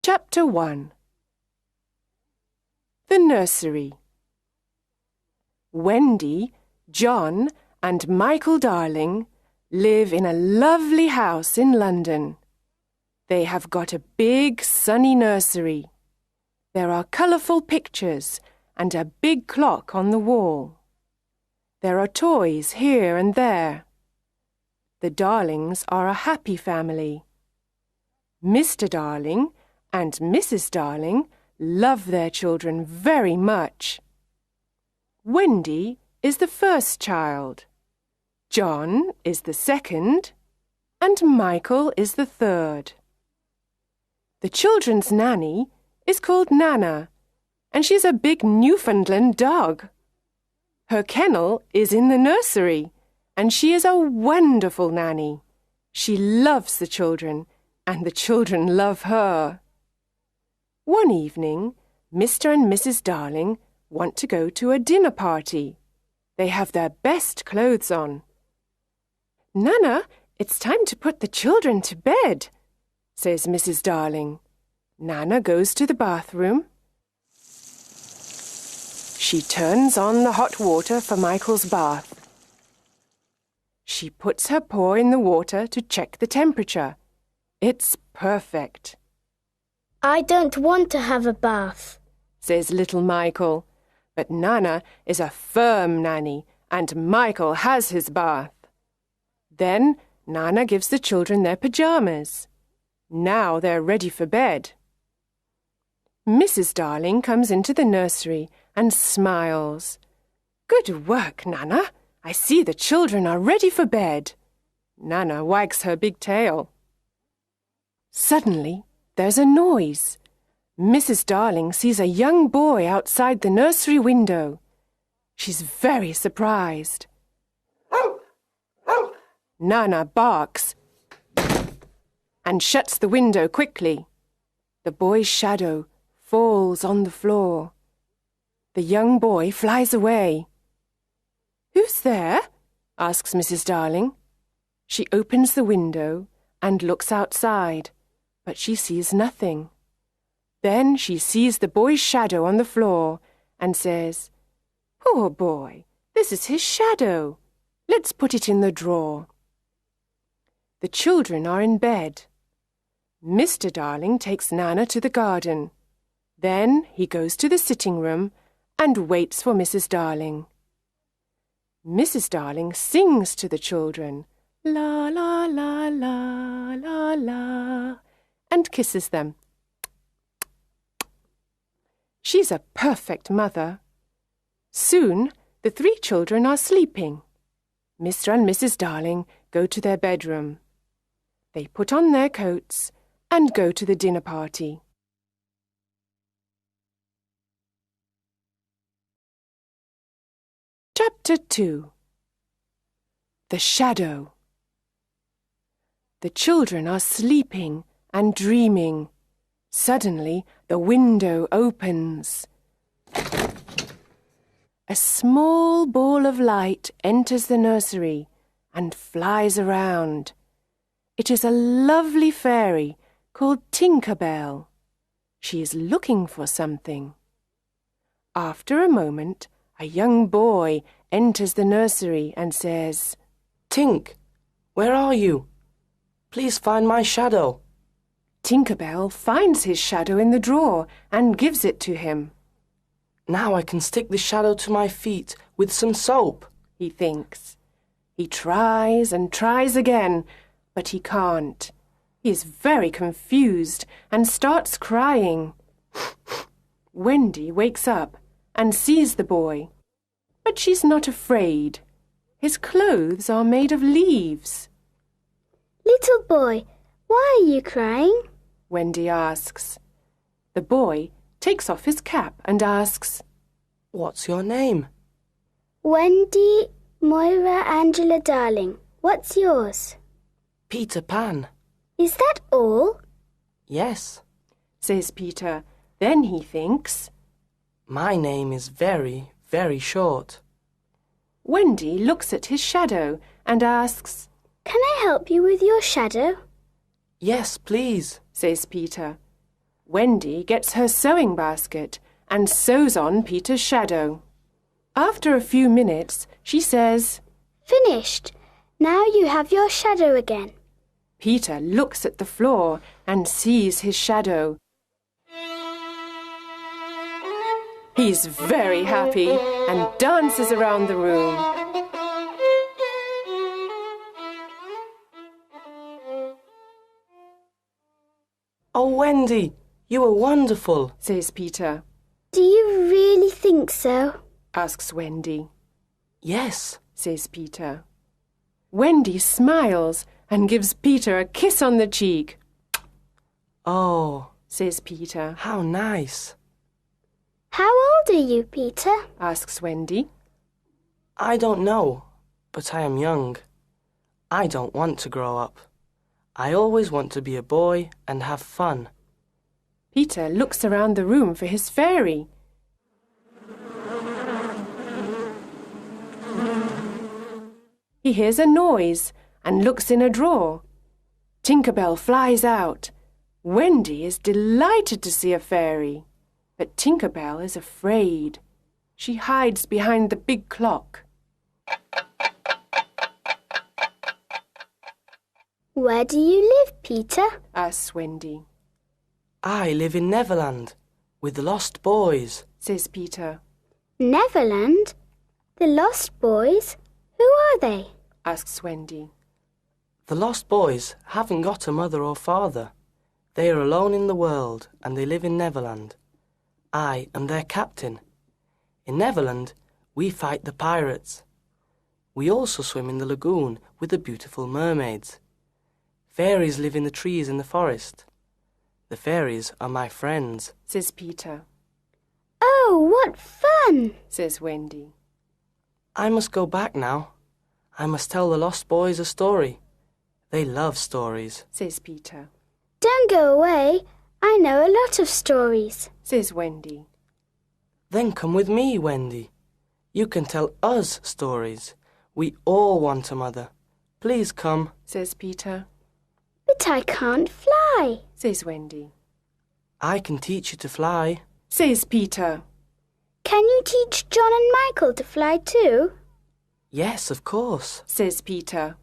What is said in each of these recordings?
Chapter 1. The Nursery. Wendy, John, and Michael Darling live in a lovely house in London. They have got a big sunny nursery. There are colourful pictures and a big clock on the wall. There are toys here and there. The Darlings are a happy family. Mr. Darling and Mrs. Darling love their children very much. Wendy is the first child, John is the second, and Michael is the third. The children's nanny is called Nana, and she's a big Newfoundland dog. Her kennel is in the nursery, and she is a wonderful nanny. She loves the children, and the children love her. One evening, Mr. and Mrs. Darling want to go to a dinner party. They have their best clothes on. "Nana, it's time to put the children to bed," says Mrs. Darling. Nana goes to the bathroom. She turns on the hot water for Michael's bath. She puts her paw in the water to check the temperature. It's perfect. "I don't want to have a bath," says little Michael. But Nana is a firm nanny, and Michael has his bath. Then Nana gives the children their pyjamas. Now they're ready for bed. Mrs. Darling comes into the nursery and smiles. "Good work, Nana. I see the children are ready for bed." Nana wags her big tail. Suddenly, there's a noise. Mrs. Darling sees a young boy outside the nursery window. She's very surprised. Nana barks and shuts the window quickly. The boy's shadow falls on the floor. The young boy flies away. "Who's there?" asks Mrs. Darling. She opens the window and looks outside, but she sees nothing. Then she sees the boy's shadow on the floor and says, "Poor boy, this is his shadow. Let's put it in the drawer." The children are in bed. Mr. Darling takes Nana to the garden. Then he goes to the sitting room and waits for Mrs. Darling. Mrs. Darling sings to the children, "La, la, la, la, la, la," and kisses them. She's a perfect mother. Soon, the three children are sleeping. Mr. and Mrs. Darling go to their bedroom. They put on their coats and go to the dinner party. Chapter 2. The Shadow. The children are sleeping and dreaming. Suddenly, the window opens. A small ball of light enters the nursery and flies around. It is a lovely fairy called Tinker Bell. She is looking for something. After a moment, a young boy enters the nursery and says, "Tink, where are you? Please find my shadow." Tinker Bell finds his shadow in the drawer and gives it to him. "Now I can stick the shadow to my feet with some soap," he thinks. He tries and tries again, but he can't. He is very confused and starts crying. Wendy wakes up and sees the boy, but she's not afraid. His clothes are made of leaves. "Little boy, why are you crying?" Wendy asks. The boy takes off his cap and asks, "What's your name?" "Wendy Moira Angela Darling. What's yours?" "Peter Pan." "Is that all?" "Yes." says Peter. Then he thinks, "My name is very, very short." Wendy looks at his shadow and asks, "Can I help you with your shadow?" "Yes, please," says Peter. Wendy gets her sewing basket and sews on Peter's shadow. After a few minutes, she says, Finished. Now you have your shadow again. Peter looks at the floor and sees his shadow. He's very happy and dances around the room. Oh, Wendy, you were wonderful, says Peter. Do you really think so? Asks Wendy. Yes, says Peter. Wendy smiles and gives Peter a kiss on the cheek. Oh, says Peter. how nice. How old are you, Peter? Asks Wendy. I don't know, but I am young. I don't want to grow up. I always want to be a boy and have fun. Peter looks around the room for his fairy. He hears a noise and looks in a drawer. Tinker Bell flies out. Wendy is delighted to see a fairy, but Tinker Bell is afraid. She hides behind the big clock. Where do you live, Peter? Asks Wendy. I live in Neverland with the Lost Boys, Says Peter. Neverland? The Lost Boys? Who are they? Asks Wendy. The Lost Boys haven't got a mother or father. They are alone in the world and they live in Neverland. I am their captain. In Neverland, we fight the pirates. We also swim in the lagoon with the beautiful mermaids. Fairies live in the trees in the forest. The fairies are my friends, Says Peter. Oh, what fun! Says Wendy. I must go back now. I must tell the Lost Boys a story. They love stories. Says Peter. Don't go away. I know a lot of stories. Says Wendy. Then come with me, Wendy. You can tell us stories. We all want a mother. Please come, Says Peter. But I can't fly. Says Wendy. I can teach you to fly. Says Peter. Can you teach John and Michael to fly too? Yes, of course. Says Peter.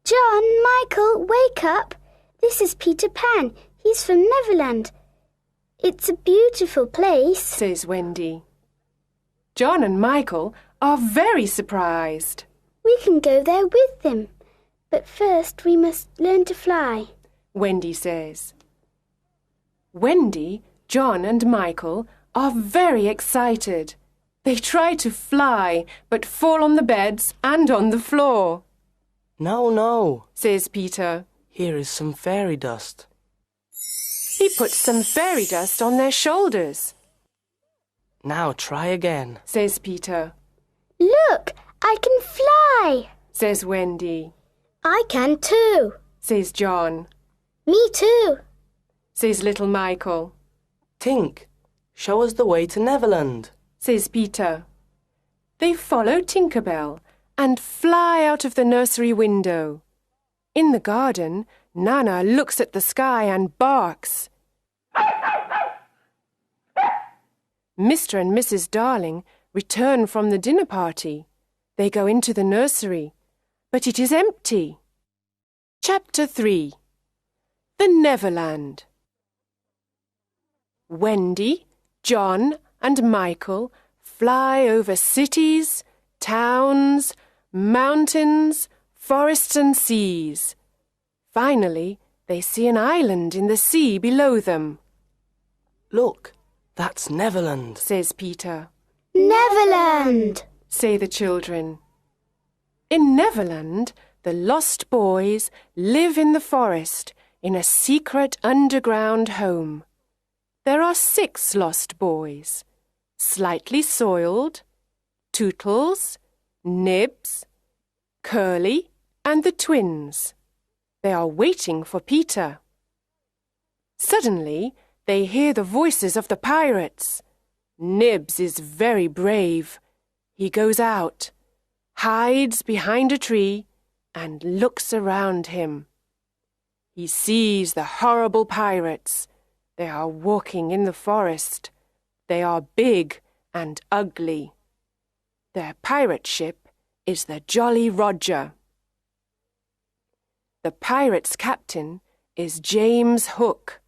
John, Michael, wake up. This is Peter Pan. He's from Neverland. It's a beautiful place. Says Wendy. John and Michael are very surprised. We can go there with them. But first we must learn to fly. Wendy says. Wendy, John and Michael are very excited. They try to fly, but fall on the beds and on the floor. No, no, Says Peter. here is some fairy dust. He puts some fairy dust on their shoulders. Now try again. Says Peter. Look, I can fly. Says Wendy. I can too. Says John. Me too. Says little Michael. Tink, show us the way to Neverland. Says Peter. They follow Tinker Bell and fly out of the nursery window. In the garden, Nana looks at the sky and barks. Mr. and Mrs. Darling return from the dinner party. They go into the nursery, but it is empty. Chapter 3. The Neverland. Wendy, John, and Michael fly over cities, towns, mountains, forests and seas. Finally, they see an island in the sea below them. Look, that's Neverland. Says Peter. Neverland! Say the children. In Neverland, the Lost Boys live in the forest in a secret underground home. There are 6 Lost Boys: Slightly Soiled, Tootles, Nibs, Curly, and the twins. They are waiting for Peter. Suddenly, they hear the voices of the pirates. Nibs is very brave. He goes out, hides behind a tree, and looks around him. He sees the horrible pirates. They are walking in the forest. They are big and ugly. Their pirate ship is the Jolly Roger. The pirate's captain is James Hook.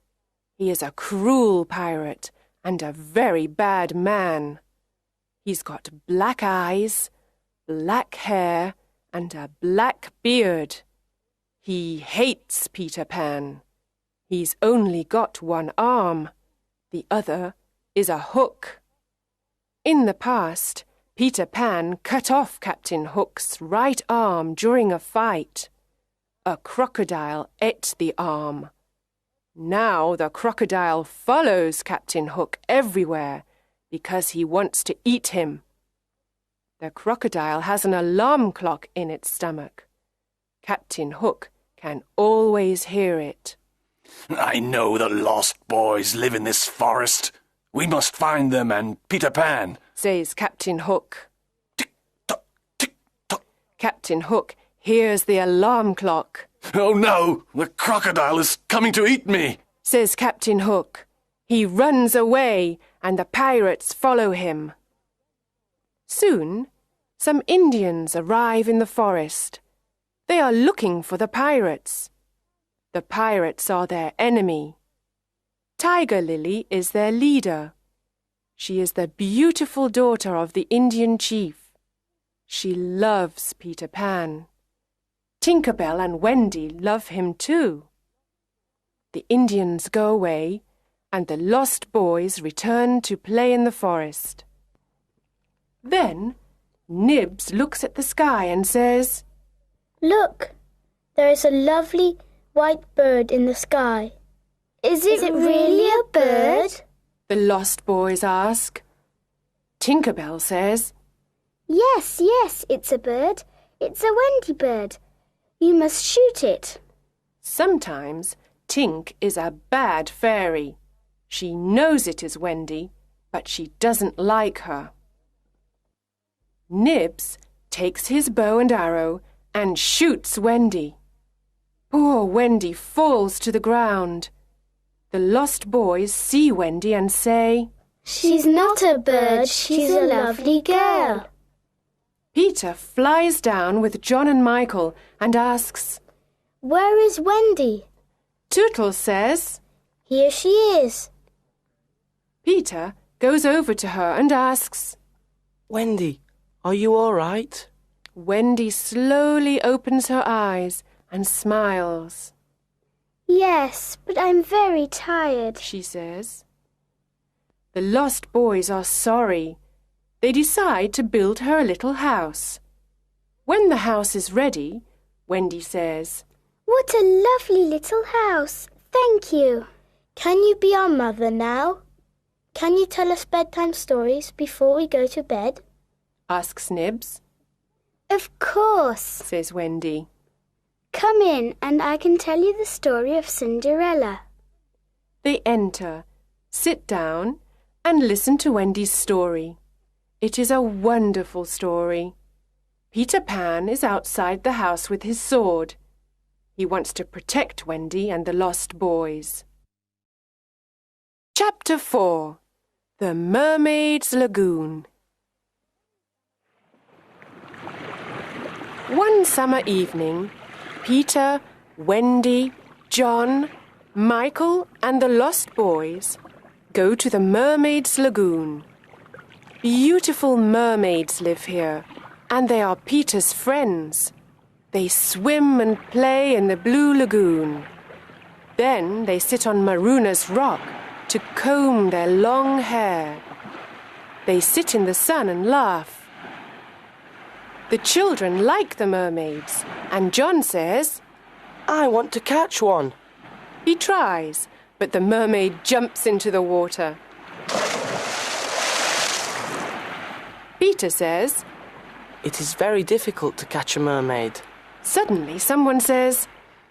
He is a cruel pirate and a very bad man. He's got black eyes, black hair, and a black beard. He hates Peter Pan. He's only got one arm. The other is a hook. In the past, Peter Pan cut off Captain Hook's right arm during a fight. A crocodile ate the arm. Now the crocodile follows Captain Hook everywhere because he wants to eat him. The crocodile has an alarm clock in its stomach. Captain Hook can always hear it. I know the lost boys live in this forest. We must find them and Peter Pan, says Captain Hook. Tick-tock, tick-tock. Captain Hook hears the alarm clock. Oh no, the crocodile is coming to eat me, says Captain Hook. He runs away and the pirates follow him. Soon, some Indians arrive in the forest. They are looking for the pirates. The pirates are their enemy. Tiger Lily is their leader. She is the beautiful daughter of the Indian chief. She loves Peter Pan. Tinker Bell and Wendy love him too. The Indians go away and the lost boys return to play in the forest. Then Nibs looks at the sky and says, Look, there is a lovely white bird in the sky. Is it really a bird? The lost boys ask. Tinker Bell says, Yes, it's a bird. It's a Wendy bird. You must shoot it. Sometimes Tink is a bad fairy. She knows it is Wendy, but she doesn't like her. Nibs takes his bow and arrow and shoots Wendy. Poor Wendy falls to the ground. The lost boys see Wendy and say, She's not a bird, she's a lovely girl. Peter flies down with John and Michael and asks, Where is Wendy? Tootles says, Here she is. Peter goes over to her and asks, Wendy, are you all right? Wendy slowly opens her eyes and smiles. Yes, but I'm very tired, she says. The lost boys are sorry. They decide to build her a little house. When the house is ready, Wendy says, What a lovely little house. Thank you. Can you be our mother now? Can you tell us bedtime stories before we go to bed? asks Nibs. Of course, says Wendy. Come in and I can tell you the story of Cinderella. They enter, sit down, and listen to Wendy's story. It is a wonderful story. Peter Pan is outside the house with his sword. He wants to protect Wendy and the lost boys. Chapter 4. The Mermaid's Lagoon. One summer evening, Peter, Wendy, John, Michael, and the lost boys go to the Mermaid's Lagoon. Beautiful mermaids live here, and they are Peter's friends. They swim and play in the blue lagoon. Then they sit on Maruna's rock to comb their long hair. They sit in the sun and laugh. The children like the mermaids, and John says, I want to catch one. He tries, but the mermaid jumps into the water. Peter says, It is very difficult to catch a mermaid. Suddenly someone says,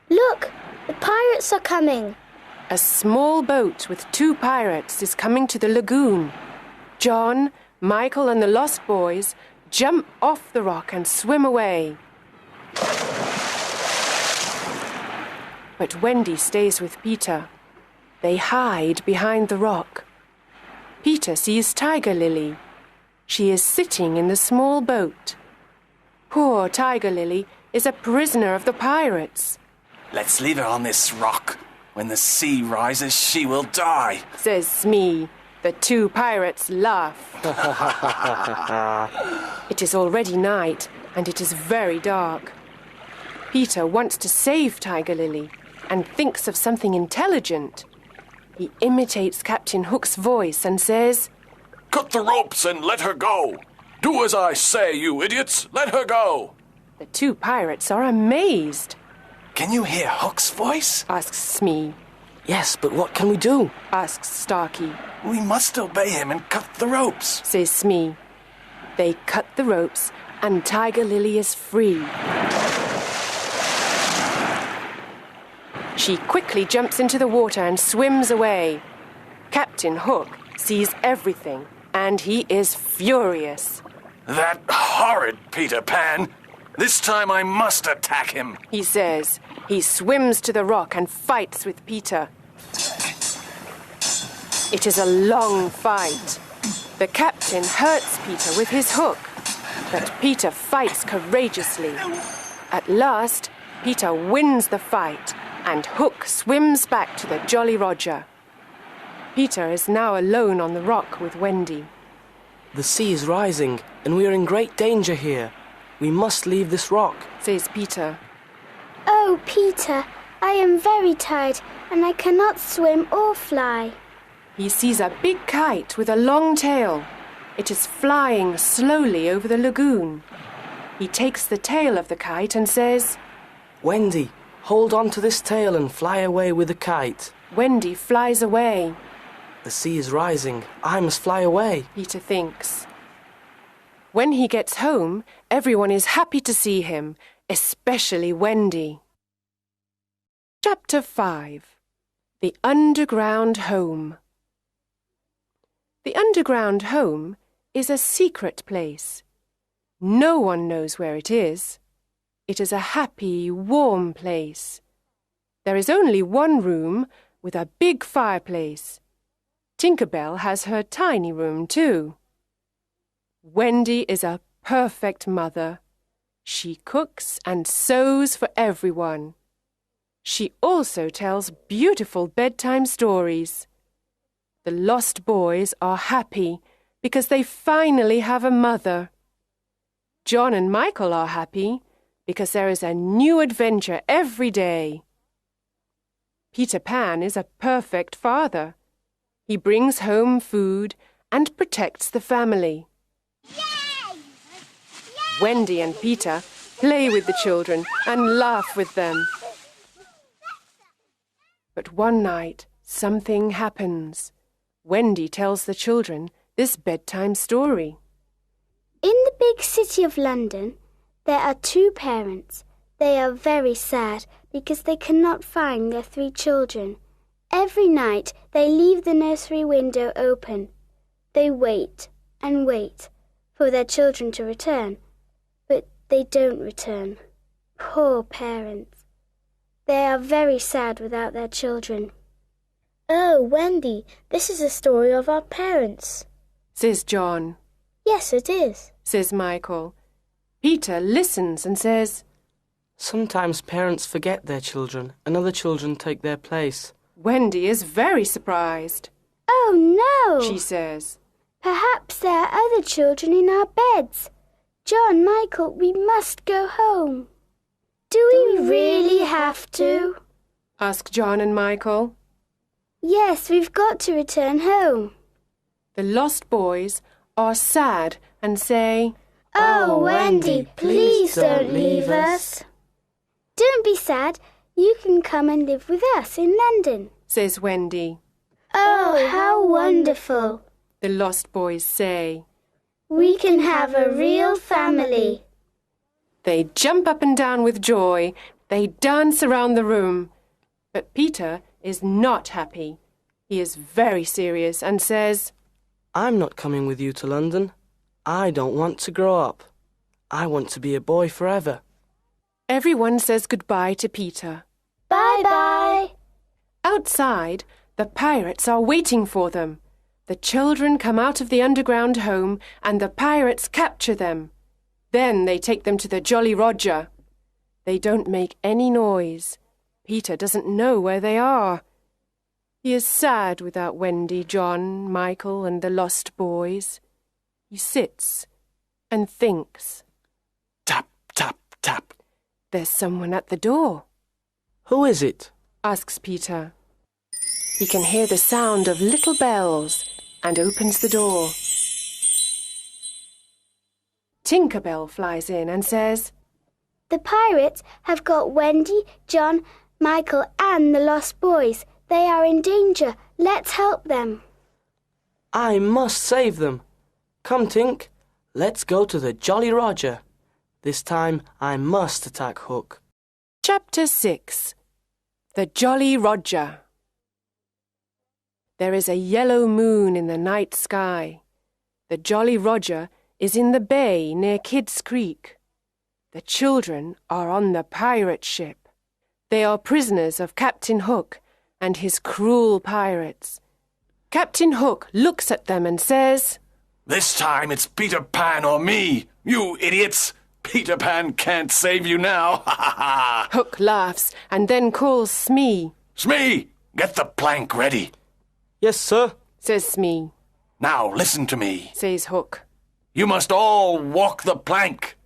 Look, the pirates are coming. A small boat with 2 pirates is coming to the lagoon. John, Michael, and the lost boys jump off the rock and swim away. But Wendy stays with Peter. They hide behind the rock. Peter sees Tiger Lily. She is sitting in the small boat. Poor Tiger Lily is a prisoner of the pirates, Let's leave her on this rock. When the sea rises, she will die. says Smee. The two pirates laugh. It is already night, and it is very dark. Peter wants to save Tiger Lily and thinks of something intelligent. He imitates Captain Hook's voice and says, Cut the ropes and let her go. Do as I say, you idiots. Let her go. The two pirates are amazed. Can you hear Hook's voice? Asks Smee. Yes, but what can we do? Asks Starkey. We must obey him and cut the ropes. Says Smee. They cut the ropes and Tiger Lily is free. She quickly jumps into the water and swims away. Captain Hook sees everything and he is furious. That horrid Peter Pan. This time I must attack him. He says. He swims to the rock and fights with Peter. It is a long fight. The captain hurts Peter with his hook, but Peter fights courageously. At last, Peter wins the fight, and Hook swims back to the Jolly Roger. Peter is now alone on the rock with Wendy. The sea is rising, and we are in great danger here. We must leave this rock, says Peter. Oh, Peter, I am very tired and I cannot swim or fly. He sees a big kite with a long tail. It is flying slowly over the lagoon. He takes the tail of the kite and says, Wendy, hold on to this tail and fly away with the kite. Wendy flies away. The sea is rising. I must fly away. Peter thinks. When he gets home, everyone is happy to see him, especially Wendy. Chapter 5. The Underground Home. The underground home is a secret place. No one knows where it is. It is a happy, warm place. There is only one room with a big fireplace. Tinker Bell has her tiny room too. Wendy is a perfect mother. She cooks and sews for everyone. She also tells beautiful bedtime stories. The lost boys are happy because they finally have a mother. John and Michael are happy because there is a new adventure every day. Peter Pan is a perfect father. He brings home food and protects the family. Yay! Wendy and Peter play with the children and laugh with them. But one night, something happens. Wendy tells the children this bedtime story. In the big city of London, there are two parents. They are very sad because they cannot find their 3 children. Every night they leave the nursery window open. They wait and wait for their children to return, but they don't return. Poor parents. They are very sad without their children. Oh, Wendy, this is a story of our parents, says John. Yes, it is, says Michael. Peter listens and says, Sometimes parents forget their children and other children take their place. Wendy is very surprised. Oh, no, she says. Perhaps there are other children in our beds. John, Michael, we must go home. Do we really have to? Ask John and Michael. Yes, we've got to return home. The lost boys are sad and say, Oh, Wendy, please don't leave us. Don't be sad. You can come and live with us in London, says Wendy. Oh, how wonderful, the lost boys say. We can have a real family. They jump up and down with joy. They dance around the room. But Peter is not happy. He is very serious and says, I'm not coming with you to London. I don't want to grow up. I want to be a boy forever. Everyone says goodbye to Peter. Bye-bye. Outside, The pirates are waiting for them. The children come out of the underground home and the pirates capture them. Then they take them to the Jolly Roger. They don't make any noise. Peter doesn't know where they are. He is sad without Wendy, John, Michael, and the lost boys. He sits and thinks. Tap, tap, tap. There's someone at the door. Who is it? Asks Peter. He can hear the sound of little bells and opens the door. Tinker Bell flies in and says, The pirates have got Wendy, John, Michael, and the lost boys. They are in danger. Let's help them. I must save them. Come, Tink. Let's go to the Jolly Roger. This time I must attack Hook. Chapter 6. The Jolly Roger. There is a yellow moon in the night sky. The Jolly Roger is in the bay near Kidd's Creek. The children are on the pirate ship. They are prisoners of Captain Hook and his cruel pirates. Captain Hook looks at them and says, This time it's Peter Pan or me, you idiots! Peter Pan can't save you now, ha ha ha! Hook laughs and then calls Smee. Smee, get the plank ready. Yes, sir. Says Smee. Now listen to me. Says Hook. You must all walk the plank.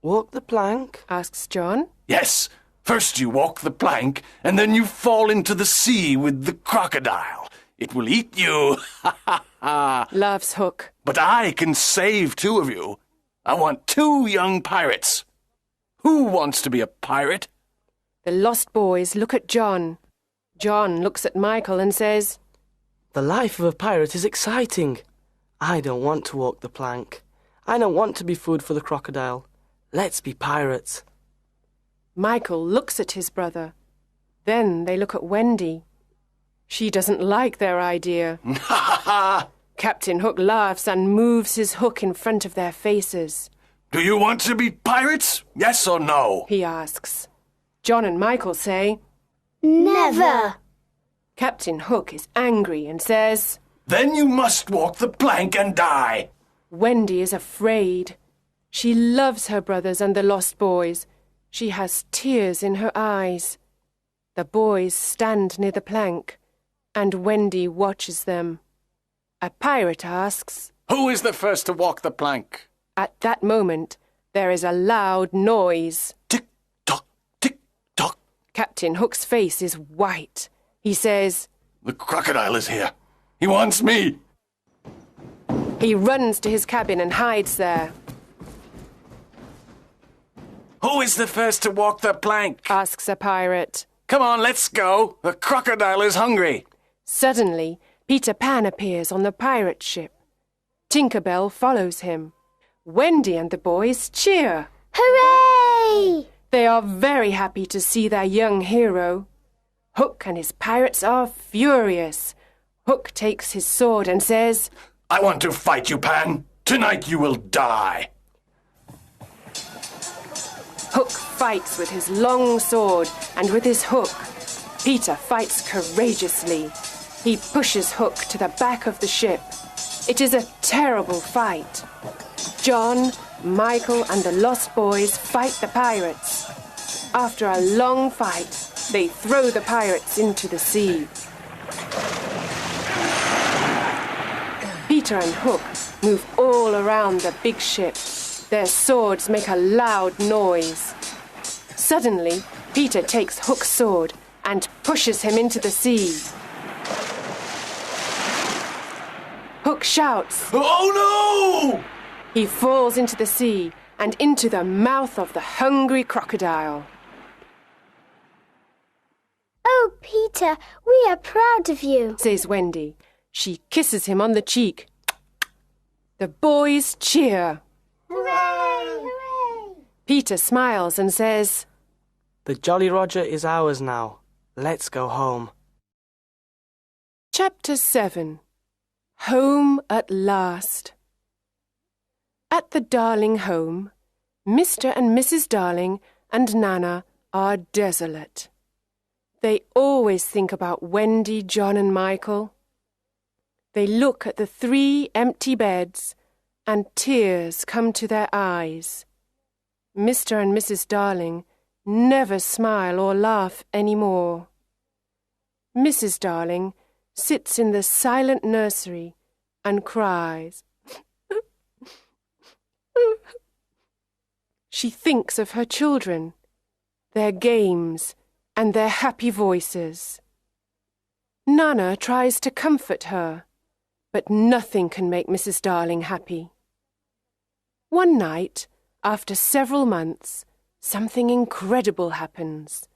Walk the plank? Asks John. Yes, first you walk the plank, and then you fall into the sea with the crocodile. It will eat you, ha ha ha! Laughs Hook. But I can save 2 of you. I want 2 young pirates. Who wants to be a pirate? The lost boys look at John. John looks at Michael and says, The life of a pirate is exciting. I don't want to walk the plank. I don't want to be food for the crocodile. Let's be pirates. Michael looks at his brother. Then they look at Wendy. She doesn't like their idea. Ha ha ha! Captain Hook laughs and moves his hook in front of their faces. Do you want to be pirates? Yes or no? He asks. John and Michael say, Never! Captain Hook is angry and says, Then you must walk the plank and die. Wendy is afraid. She loves her brothers and the lost boys. She has tears in her eyes. The boys stand near the plank, and Wendy watches them. A pirate asks, Who is the first to walk the plank? At that moment, there is a loud noise. Tick-tock, tick-tock. Captain Hook's face is white. He says, The crocodile is here. He wants me. He runs to his cabin and hides there. Who is the first to walk the plank? Asks a pirate. Come on, let's go. The crocodile is hungry. Suddenly, Peter Pan appears on the pirate ship. Tinker Bell follows him. Wendy and the boys cheer. Hooray! They are very happy to see their young hero. Hook and his pirates are furious. Hook takes his sword and says, I want to fight you, Pan. Tonight you will die. Hook fights with his long sword and with his hook. Peter fights courageously. He pushes Hook to the back of the ship. It is a terrible fight. John, Michael, and the lost boys fight the pirates. After a long fight, they throw the pirates into the sea. Peter and Hook move all around the big ship. Their swords make a loud noise. Suddenly, Peter takes Hook's sword and pushes him into the sea. Hook shouts. Oh no! He falls into the sea and into the mouth of the hungry crocodile. Oh, Peter, we are proud of you, Says Wendy. She kisses him on the cheek. The boys cheer. Hooray! Hooray! Peter smiles and says, The Jolly Roger is ours now. Let's go home. Chapter 7. Home at last. At the Darling home, Mr. and Mrs. Darling and Nana are desolate. They always think about Wendy, John and Michael. They look at the 3 empty beds and tears come to their eyes. Mr. and Mrs. Darling never smile or laugh any more. Mrs. Darling sits in the silent nursery and cries. She thinks of her children, their games, and their happy voices. Nana tries to comfort her, but nothing can make Mrs. Darling happy. One night, after several months, something incredible happens.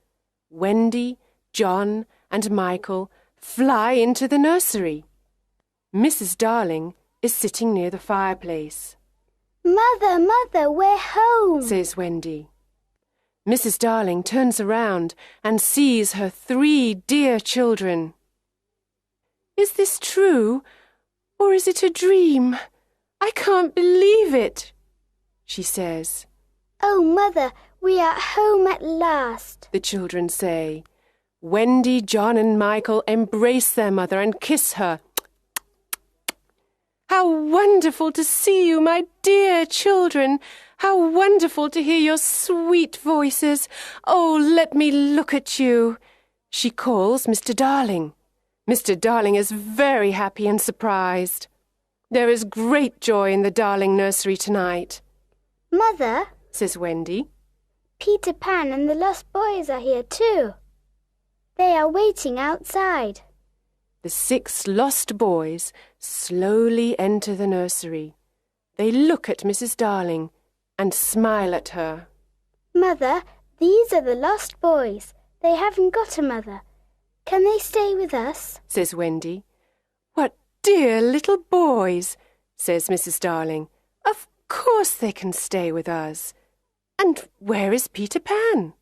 Wendy, John, and Michael fly into the nursery. Mrs. Darling is sitting near the fireplace. Mother, Mother, we're home, says Wendy. Mrs. Darling turns around and sees her 3 dear children. Is this true, or is it a dream? I can't believe it, she says. Oh, Mother, we are home at last, the children say. Wendy, John and Michael embrace their mother and kiss her. How wonderful to see you, my dear children! How wonderful to hear your sweet voices! Oh, let me look at you! She calls Mr. Darling. Mr. Darling is very happy and surprised. There is great joy in the Darling nursery tonight. Mother, says Wendy, Peter Pan and the Lost Boys are here too. They are waiting outside. The 6 lost boys slowly enter the nursery. They look at Mrs. Darling and smile at her. Mother, these are the lost boys. They haven't got a mother. Can they stay with us? Says Wendy. What dear little boys, says Mrs. Darling. Of course they can stay with us. And where is Peter Pan?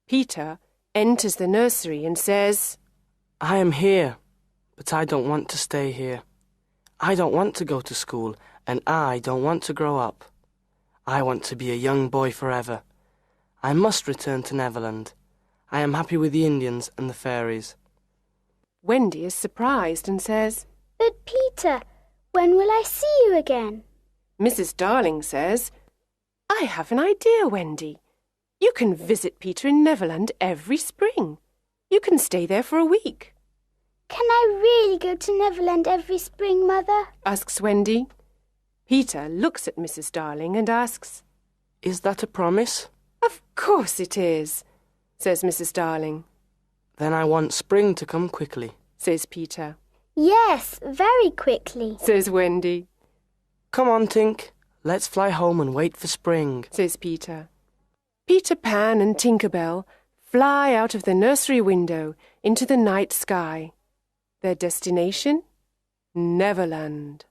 Peter enters the nursery and says, I am here, but I don't want to stay here. I don't want to go to school, and I don't want to grow up. I want to be a young boy forever. I must return to Neverland. I am happy with the Indians and the fairies. Wendy is surprised and says, But Peter, when will I see you again? Mrs. Darling says, I have an idea, Wendy. You can visit Peter in Neverland every spring. You can stay there for a week. Can I really go to Neverland every spring, Mother? Asks Wendy. Peter looks at Mrs. Darling and asks, Is that a promise? Of course it is, says Mrs. Darling. Then I want spring to come quickly, says Peter. Yes, very quickly, says Wendy. Come on, Tink. Let's fly home and wait for spring, says Peter. Peter Pan and Tinker Bell fly out of the nursery window into the night sky. Their destination? Neverland.